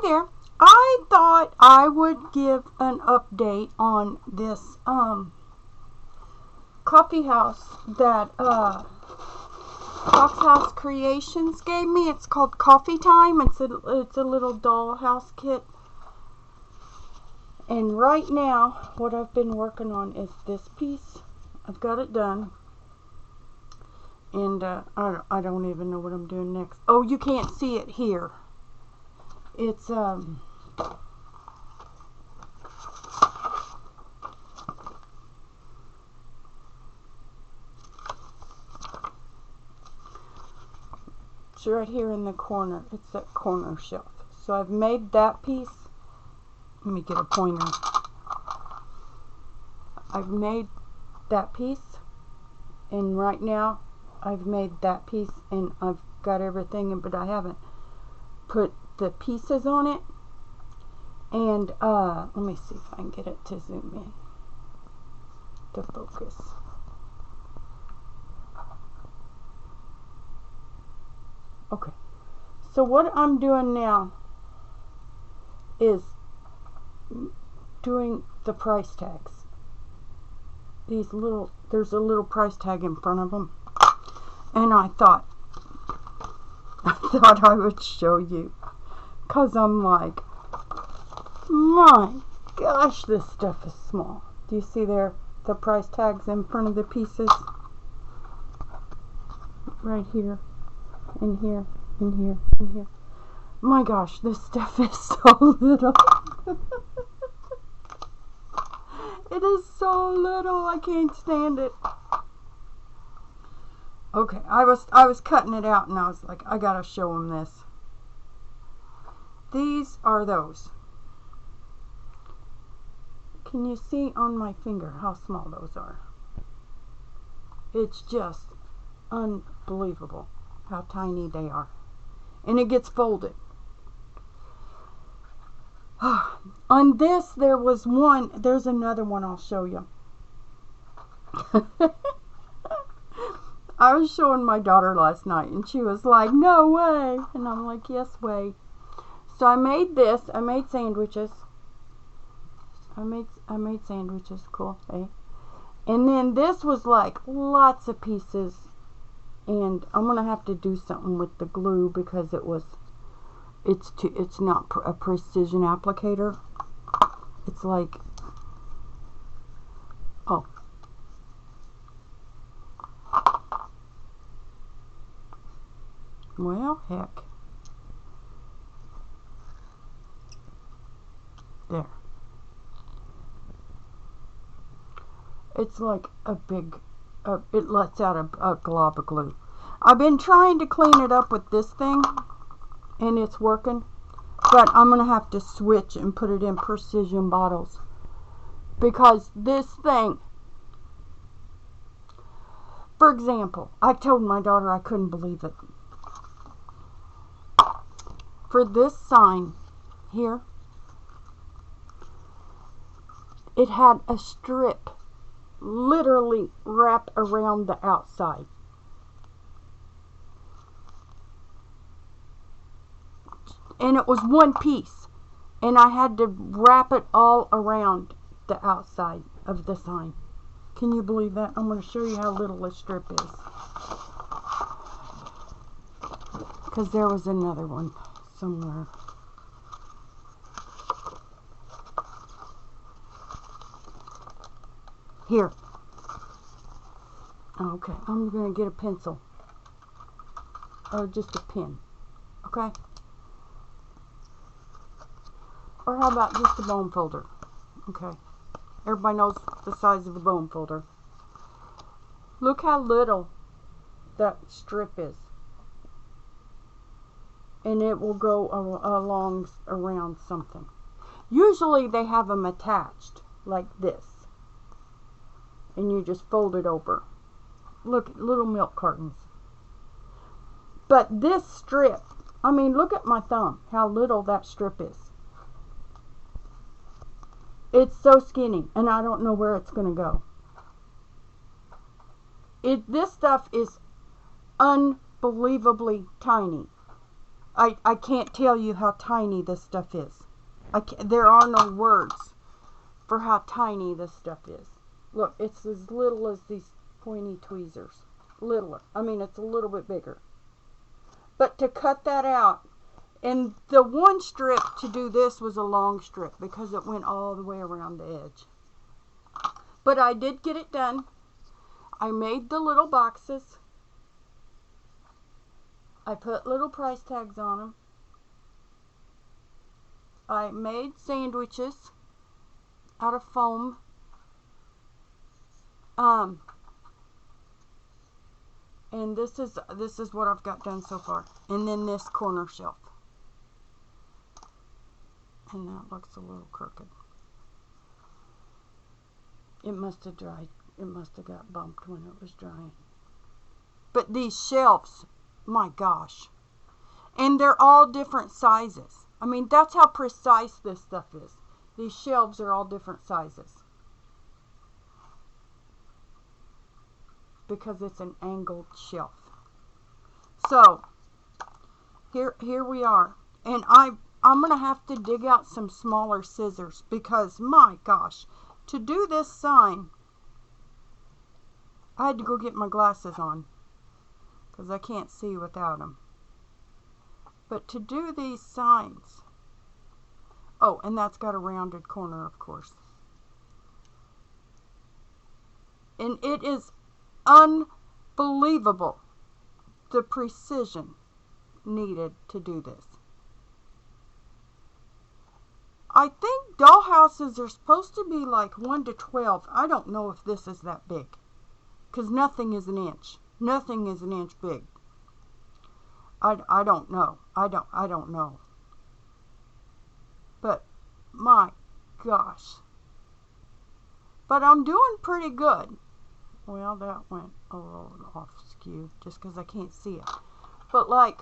there. I thought I would give an update on this coffee house that Fox House Creations gave me. It's called Coffee Time. It's a little dollhouse kit. And right now, what I've been working on is this piece. I've got it done. And I don't even know what I'm doing next. Oh, you can't see it here. It's it's right here in the corner. It's that corner shelf. So I've made that piece. Let me get a pointer. I've made that piece, and right now I've made that piece, and I've got everything, but I haven't put the pieces on it. And let me see if I can get it to zoom in to focus. Okay, so what I'm doing now is doing the price tags. There's a little price tag in front of them, and I thought I would show you, cause I'm like, my gosh, this stuff is small. Do you see there the price tags in front of the pieces? Right here, and here, and here, and here. My gosh, this stuff is so little. It is so little, I can't stand it. Okay, I was cutting it out, and I was like, I gotta show them this. These are those. Can you see on my finger how small those are? It's just unbelievable how tiny they are. And it gets folded. On this, there was one. There's another one I'll show you. I was showing my daughter last night, and she was like, no way. And I'm like, yes way. So I made this. I made sandwiches. I made sandwiches. Cool, eh? And then this was like lots of pieces. And I'm going to have to do something with the glue, because it's not a precision applicator. It's like, oh. Well, heck. There. It's like a big, it lets out a glob of glue. I've been trying to clean it up with this thing, and it's working, but I'm going to have to switch and put it in precision bottles, because this thing, for example, I told my daughter I couldn't believe it. For this sign here, it had a strip literally wrap around the outside. And it was one piece, and I had to wrap it all around the outside of the sign. Can you believe that? I'm going to show you how little this strip is, because there was another one somewhere. Here. Okay, I'm going to get a pencil, or just a pen. Okay? Or how about just a bone folder? Okay. Everybody knows the size of a bone folder. Look how little that strip is. And it will go along around something. Usually they have them attached like this. And you just fold it over. Look, little milk cartons. But this strip, I mean, look at my thumb, how little that strip is. It's so skinny, and I don't know where it's going to go. This stuff is unbelievably tiny. I can't tell you how tiny this stuff is. There are no words for how tiny this stuff is. Look, it's as little as these pointy tweezers. Littler. I mean, it's a little bit bigger. But to cut that out, and the one strip to do this was a long strip because it went all the way around the edge. But I did get it done. I made the little boxes. I put little price tags on them. I made sandwiches out of foam. And this is what I've got done so far. And then this corner shelf. And that looks a little crooked. It must have dried. It must have got bumped when it was drying. But these shelves, my gosh. And they're all different sizes. I mean, that's how precise this stuff is. These shelves are all different sizes. Because it's an angled shelf. So, here we are. And I'm going to have to dig out some smaller scissors because, my gosh, to do this sign, I had to go get my glasses on because I can't see without them. But to do these signs, oh, and that's got a rounded corner, of course. And it is unbelievable the precision needed to do this. I think dollhouses are supposed to be like 1 to 12. I don't know if this is that big. Because nothing is an inch. Nothing is an inch big. I don't know. I don't know. But, my gosh. But I'm doing pretty good. Well, that went a little off skew just because I can't see it. But like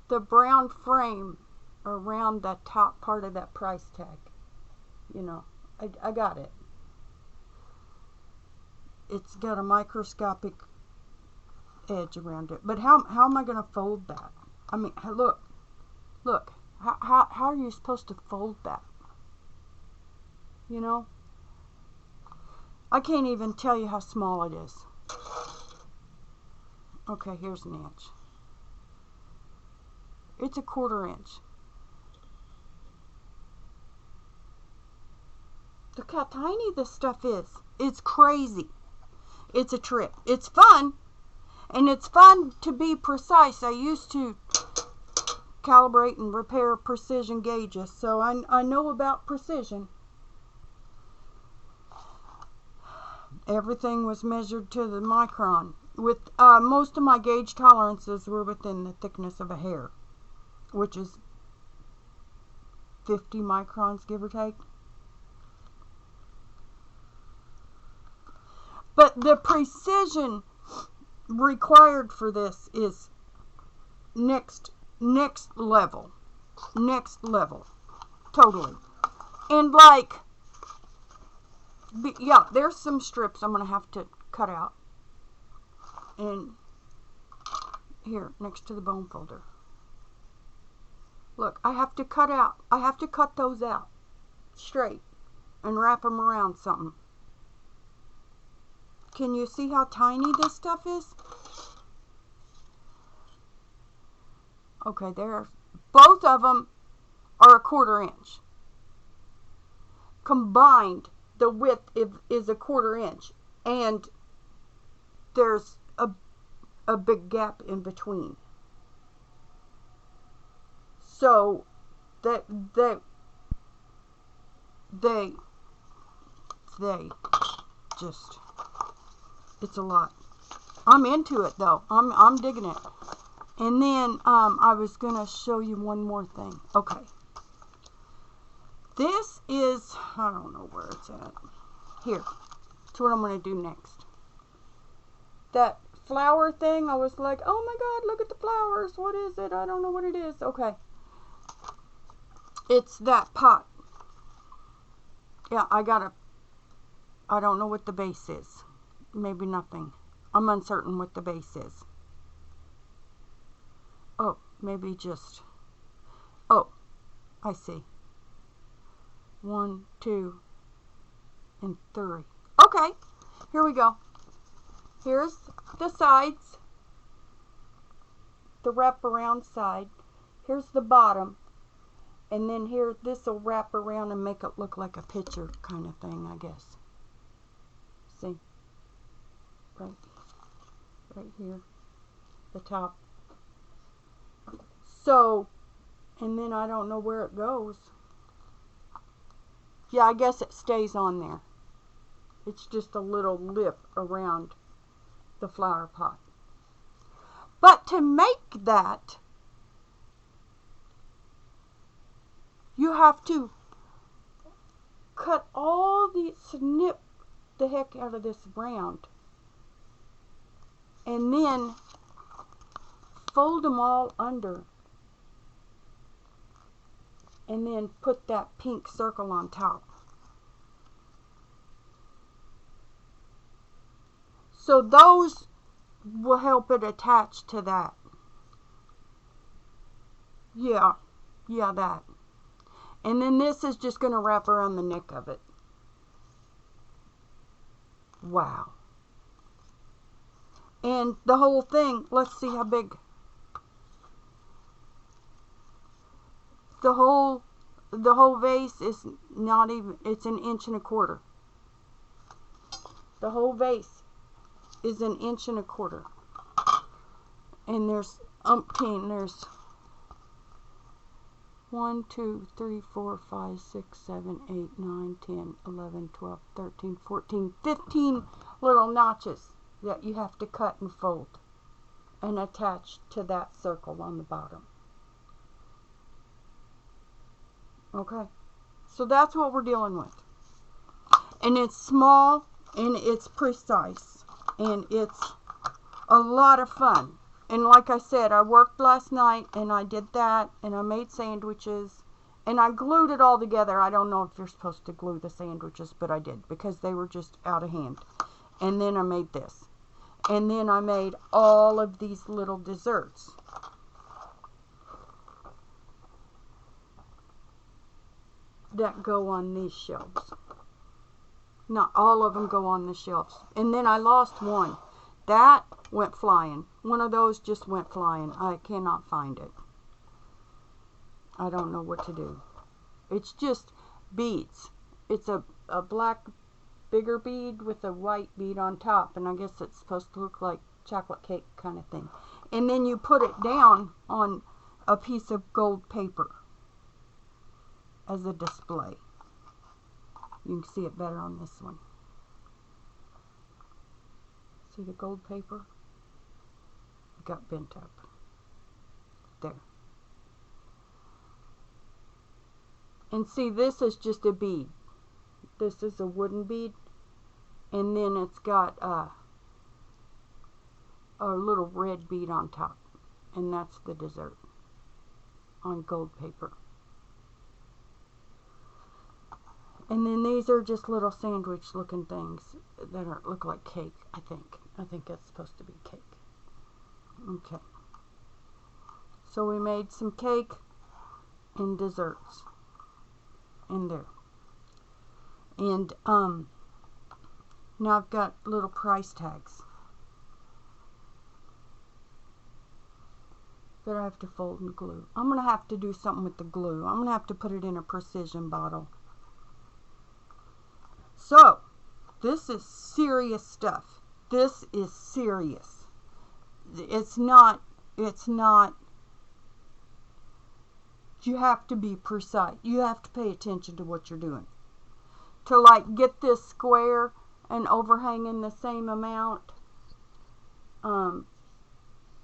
the brown frame around the top part of that price tag, you know, I got it. It's got a microscopic edge around it. But how am I going to fold that? I mean, look. How are you supposed to fold that? You know? I can't even tell you how small it is. Okay, here's an inch. It's a 1/4 inch. Look how tiny this stuff is. It's crazy. It's a trip. It's fun. And it's fun to be precise. I used to calibrate and repair precision gauges, so I know about precision. Everything was measured to the micron. With most of my gauge tolerances were within the thickness of a hair, which is 50 microns, give or take. But the precision required for this is next level. Next level. Totally. And like, yeah, there's some strips I'm going to have to cut out. And here, next to the bone folder. Look, I have to cut those out straight and wrap them around something. Can you see how tiny this stuff is? Okay, there. Both of them are a 1/4 inch. Combined, the width is a 1/4 inch. And there's a big gap in between. So, they just, it's a lot. I'm into it though. I'm digging it. And then I was gonna show you one more thing. Okay. This is, I don't know where it's at. Here. That's what I'm gonna do next. That flower thing, I was like, oh my god, look at the flowers. What is it? I don't know what it is. Okay. It's that pot. Yeah, I don't know what the base is. Maybe nothing. I'm uncertain what the base is. Oh, maybe just, oh, I see. 1, 2, and 3. Okay, here we go. Here's the sides, the wraparound side. Here's the bottom. And then here, this will wrap around and make it look like a picture kind of thing, I guess. See? Right here. The top. So, and then I don't know where it goes. Yeah, I guess it stays on there. It's just a little lip around the flower pot. But to make that, you have to cut all the, snip the heck out of this round. And then fold them all under. And then put that pink circle on top. So those will help it attach to that. Yeah, that. And then this is just going to wrap around the neck of it. Wow. And the whole thing, let's see how big. The whole vase is not even, it's 1 1/4 inches. The whole vase is 1 1/4 inches. And there's umpteen, there's 1, 2, 3, 4, 5, 6, 7, 8, 9, 10, 11, 12, 13, 14, 15 little notches that you have to cut and fold and attach to that circle on the bottom. Okay, so that's what we're dealing with. And it's small and it's precise and it's a lot of fun. And like I said, I worked last night and I did that and I made sandwiches and I glued it all together. I don't know if you're supposed to glue the sandwiches, but I did because they were just out of hand. And then I made this. And then I made all of these little desserts. That go on these shelves. Not all of them go on the shelves. And then I lost one. That went flying. One of those just went flying. I cannot find it. I don't know what to do. It's just beads. It's a black bigger bead with a white bead on top. And I guess it's supposed to look like chocolate cake kind of thing. And then you put it down on a piece of gold paper as a display. You can see it better on this one. See the gold paper? It got bent up. There. And see, this is just a bead. This is a wooden bead. And then it's got a little red bead on top. And that's the dessert on gold paper. And then these are just little sandwich looking things that look like cake, I think. I think that's supposed to be cake. Okay. So we made some cake and desserts in there. And now I've got little price tags that I have to fold and glue. I'm going to have to do something with the glue. I'm going to have to put it in a precision bottle. So, this is serious stuff. This is serious. It's not, you have to be precise. You have to pay attention to what you're doing. To like get this square and overhanging the same amount, you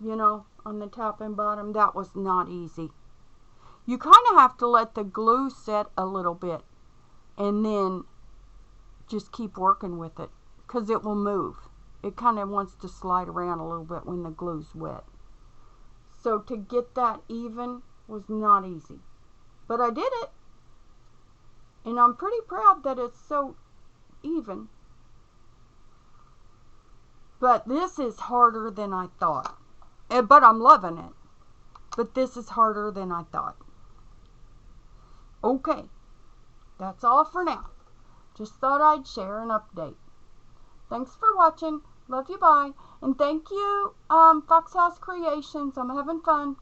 know, on the top and bottom, that was not easy. You kind of have to let the glue set a little bit and then just keep working with it because it will move. It kind of wants to slide around a little bit when the glue's wet. So to get that even was not easy. But I did it. And I'm pretty proud that it's so even. But this is harder than I thought. But I'm loving it. but this is harder than I thought. Okay, that's all for now. Just thought I'd share an update. Thanks for watching. Love you, bye. And thank you, Fox House Creations. I'm having fun.